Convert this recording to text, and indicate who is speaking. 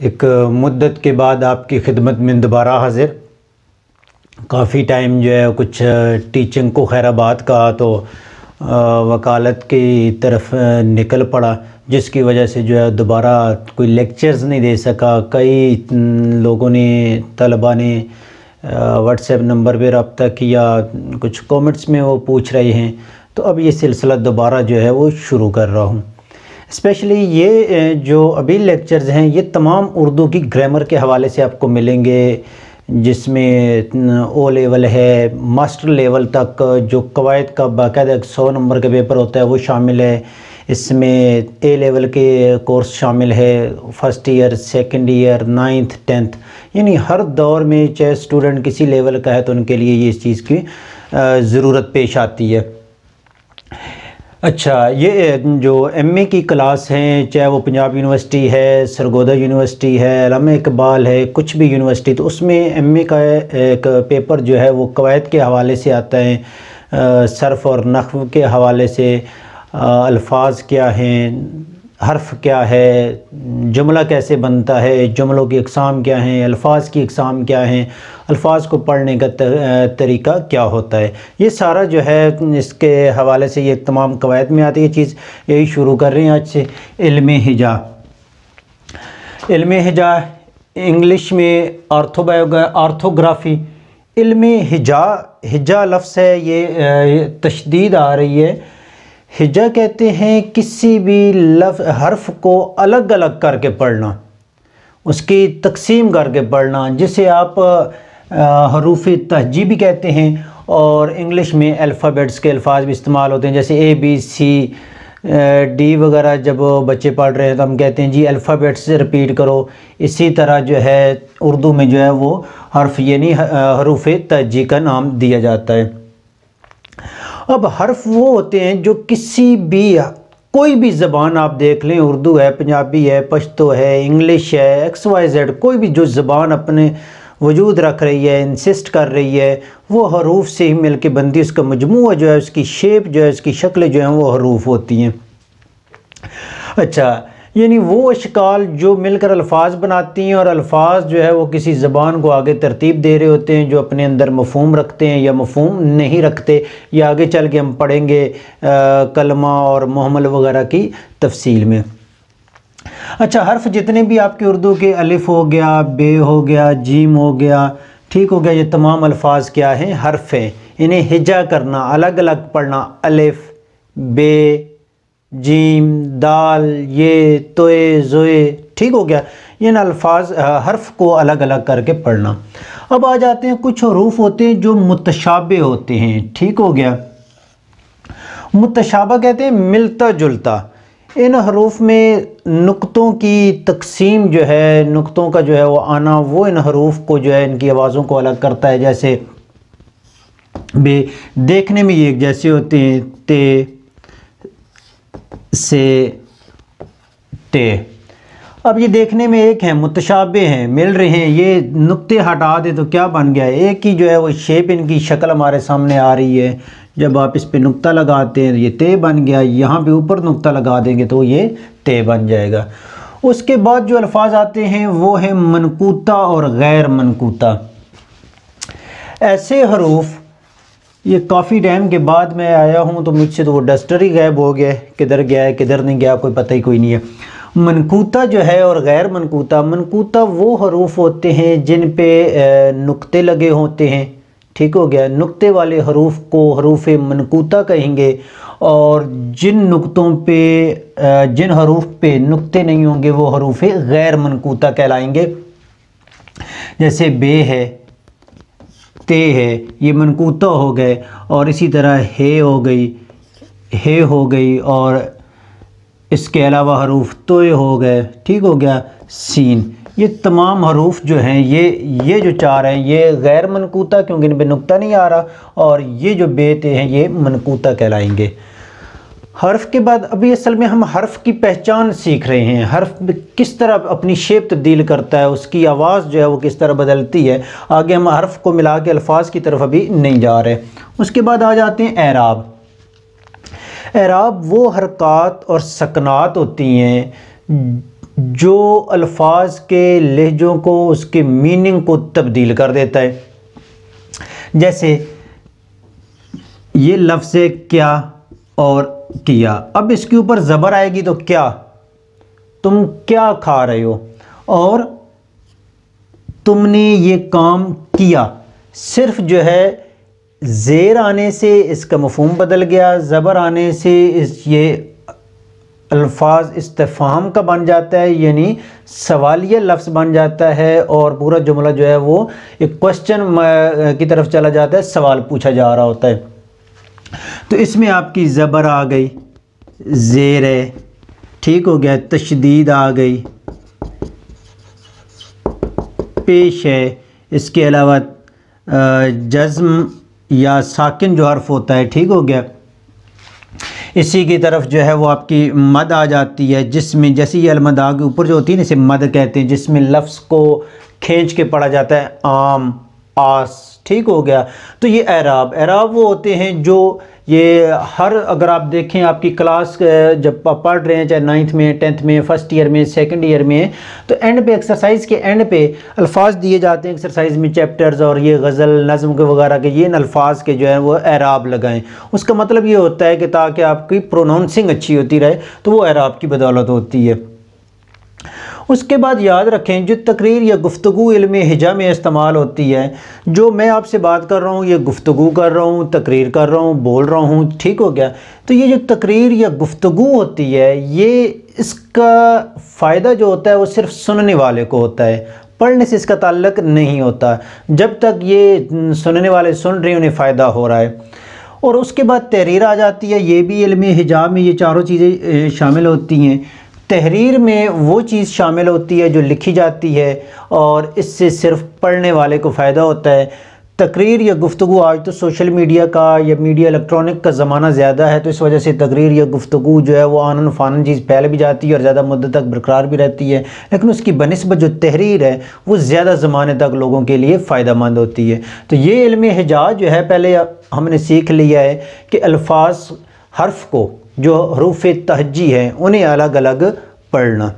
Speaker 1: एक मुद्दत के बाद आपकी खिदमत में दोबारा हाजिर। काफ़ी टाइम जो है कुछ टीचिंग को खैराबाद कहा तो वकालत की तरफ निकल पड़ा, जिसकी वजह से जो है दोबारा कोई लेक्चर्स नहीं दे सका। कई लोगों ने, तलबा ने व्हाट्सएप नंबर पे रब्ता किया, कुछ कमेंट्स में वो पूछ रहे हैं, तो अब ये सिलसिला दोबारा जो है वो शुरू कर रहा हूँ। स्पेशली ये जो अभी लेक्चर्स हैं ये तमाम उर्दू की ग्रामर के हवाले से आपको मिलेंगे, जिसमें ओ लेवल है, मास्टर लेवल तक जो कवायद का बाकायदा 100 नंबर का पेपर होता है वो शामिल है। इसमें ए लेवल के कोर्स शामिल है, first year, second year, 9th 10th, यानी हर दौर में चाहे स्टूडेंट किसी लेवल का है तो उनके लिए ये इस चीज़ की ज़रूरत पेश आती है। अच्छा, ये जो एमए की क्लास हैं, चाहे वो पंजाब यूनिवर्सिटी है, सरगोदा यूनिवर्सिटी है, अल्लामा इकबाल है, कुछ भी यूनिवर्सिटी, तो उसमें एमए का एक पेपर जो है वो कवायद के हवाले से आता है, सर्फ़ और नहव के हवाले से, अल्फाज क्या हैं, हर्फ क्या है, जुमला कैसे बनता है, जुमलों की अक़साम क्या हैं, अल्फाज की अक़साम क्या हैं, अल्फाज को पढ़ने का तरीका क्या होता है, ये सारा जो है इसके हवाले से ये तमाम कवायद में आती है चीज़। यही शुरू कर रहे हैं आज से। इल्मे हिजा, इल्मे हिजा इंग्लिश में आर्थोग्राफ़ी। इल्मे हिजा, हिजा लफ्ज़ है ये तशदीद आ रही है। हिजा कहते हैं किसी भी हर्फ को अलग अलग करके पढ़ना, उसकी तकसीम करके पढ़ना, जिसे आप हरूफ तहजी भी कहते हैं। और इंग्लिश में अल्फ़ाबेट्स के अल्फाज भी इस्तेमाल होते हैं, जैसे ए बी सी डी वगैरह जब बच्चे पढ़ रहे हैं तो हम कहते हैं जी अल्फ़ाबेट्स से रिपीट करो। इसी तरह जो है उर्दू में जो है वो हर्फ यानी हरूफ तहजी का नाम दिया जाता है। अब हर्फ वो होते हैं जो किसी भी, कोई भी ज़बान आप देख लें, उर्दू है, पंजाबी है, पश्तो है, इंग्लिश है, XYZ, कोई भी जो ज़बान अपने वजूद रख रही है, इंसिस्ट कर रही है, वो हरूफ से ही मिल के बनती है। उसका मजमूआ जो है, उसकी शेप जो है, उसकी शक्लें जो हैं वो हरूफ होती हैं। अच्छा, यानी वो अशकाल जो मिलकर अल्फाज बनाती हैं, और अल्फाज जो है वो किसी ज़बान को आगे तरतीब दे रहे होते हैं, जो अपने अंदर मफ़हूम रखते हैं या मफ़हूम नहीं रखते। या आगे चल के हम पढ़ेंगे कलमा और मुहम्मल वगैरह की तफसील में। अच्छा, हर्फ जितने भी आपके उर्दू के, अलिफ हो गया, बे हो गया, जीम हो गया, ठीक हो गया, ये तमाम अल्फाज क्या हैं? हर्फ हैं। इन्हें हिजा करना, अलग अलग पढ़ना, अलिफ, बे, जीम, दाल, ये, तोए, जोए, ठीक हो गया। इन अल्फाज हर्फ को अलग अलग करके पढ़ना। अब आ जाते हैं कुछ हरूफ होते हैं जो मुतशाबे होते हैं, ठीक हो गया। मुतशाबा कहते हैं मिलता जुलता। इन हरूफ में नुक्तों की तकसीम जो है, नुक्तों का जो है वो आना, वो इन हरूफ को जो है इनकी आवाज़ों को अलग करता है। जैसे बे देखने में ये एक जैसे होते हैं, ते, से, ते। अब ये देखने में एक हैं, मुतशाबे हैं, मिल रहे हैं। ये नुक्ते हटा दे तो क्या बन गया? एक ही जो है वो शेप, इनकी शक्ल हमारे सामने आ रही है। जब आप इस पे नुक्ता लगाते हैं ये ते बन गया, यहाँ पे ऊपर नुक्ता लगा देंगे तो ये ते बन जाएगा। उसके बाद जो अल्फाज आते हैं वो है मनकूता और गैर मनकूता। ऐसे हरूफ, ये काफ़ी टाइम के बाद मैं आया हूँ तो मुझसे तो वो डस्टर ही गायब हो गया, किधर गया है किधर नहीं गया कोई पता ही कोई नहीं है। मनकूता जो है और गैर मनकूता, मनकूता वो हरूफ होते हैं जिन पे नुक्ते लगे होते हैं, ठीक हो गया। नुक्ते वाले हरूफ को हरूफ मनकूता कहेंगे, और जिन नुक्तों पे, जिन हरूफ पे नुक्ते नहीं होंगे वो हरूफ गैर मनकूता कहलाएंगे। जैसे बे है, ते है, ये मनकूता हो गए। और इसी तरह हे हो गई, हे हो गई, और इसके अलावा हरूफ तोए हो गए, ठीक हो गया, सीन। ये तमाम हरूफ जो हैं ये जो चार हैं ये गैर मनकूता, क्योंकि इन पे नुक्ता नहीं आ रहा, और ये जो बेते हैं ये मनकूता कहलाएंगे। हर्फ के बाद अभी असल में हम हर्फ की पहचान सीख रहे हैं। हर्फ किस तरह अपनी शेप तब्दील करता है, उसकी आवाज़ जो है वो किस तरह बदलती है। आगे हम हर्फ को मिला के अल्फाज की तरफ अभी नहीं जा रहे। उसके बाद आ जाते हैं एराब। एराब वो हरकत और सकनात होती हैं जो अल्फाज के लहजों को, उसके मीनिंग को तब्दील कर देता है। जैसे ये लफ्ज़ है क्या और किया, अब इसके ऊपर ज़बर आएगी तो क्या, तुम क्या खा रहे हो, और तुमने ये काम किया। सिर्फ जो है ज़ेर आने से इसका मफ़हूम बदल गया, ज़बर आने से ये अल्फाज इस्तिफ़हाम का बन जाता है, यानी सवालिया लफ्ज़ बन जाता है, और पूरा जुमला जो है वो एक क्वेश्चन की तरफ चला जाता है, सवाल पूछा जा रहा होता है। तो इसमें आपकी ज़बर आ गई, ज़ेर है, ठीक हो गया, तशदीद आ गई, पेश है, इसके अलावा जज़्म या साकिन जो हर्फ होता है, ठीक हो गया। इसी की तरफ जो है वो आपकी मद आ जाती है, जिसमें जैसे ये अलमद आगे ऊपर जो होती है ना, इसे मद कहते हैं, जिसमें लफ्ज़ को खींच के पढ़ा जाता है, आम, आस, ठीक हो गया। तो ये एराब वो होते हैं जो ये हर, अगर आप देखें आपकी क्लास जब पढ़ रहे हैं, चाहे 9th में, 10th में, फर्स्ट ईयर में, सेकंड ईयर में, तो एंड पे, एक्सरसाइज के एंड पे अल्फाज दिए जाते हैं एक्सरसाइज में, चैप्टर्स और ये गज़ल नज़म के वगैरह के, ये अल्फाज के जो है वो एराब लगाएं। उसका मतलब ये होता है कि ताकि आपकी प्रोनाउंसिंग अच्छी होती रहे, तो वो एराब की बदौलत होती है। उसके बाद याद रखें, जो तकरीर या गुफ्तगू इल्म हिजा में इस्तेमाल होती है, जो मैं आपसे बात कर रहा हूँ, ये गुफ्तगू कर रहा हूँ, तकरीर कर रहा हूँ, बोल रहा हूँ, ठीक हो गया। तो ये जो तकरीर या गुफ्तगू होती है, ये इसका फ़ायदा जो होता है वो सिर्फ सुनने वाले को होता है, पढ़ने से इसका ताल्लुक़ नहीं होता। जब तक ये सुनने वाले सुन रहे हैं उन्हें फ़ायदा हो रहा है। और उसके बाद तहरीर आ जाती है, ये भी इल्म हिजा में ये चारों चीज़ें शामिल होती हैं। तहरीर में वो चीज़ शामिल होती है जो लिखी जाती है, और इससे सिर्फ पढ़ने वाले को फ़ायदा होता है। तकरीर या गुफ्तगू, आज तो सोशल मीडिया का या मीडिया इलेक्ट्रॉनिक का ज़माना ज़्यादा है, तो इस वजह से तकरीर या गुफ्तगू जो है वो आनन फ़ानन चीज़ फैल भी जाती है और ज़्यादा मुद्दत तक बरकरार भी रहती है, लेकिन उसकी बनिस्बत जो तहरीर है वो ज़्यादा ज़माने तक लोगों के लिए फ़ायदा मंद होती है। तो ये इल्म हिजाज जो है, पहले हमने सीख लिया है कि अल्फाज हर्फ को, जो हरूफ तहज्जी हैं, उन्हें अलग अलग पढ़ना।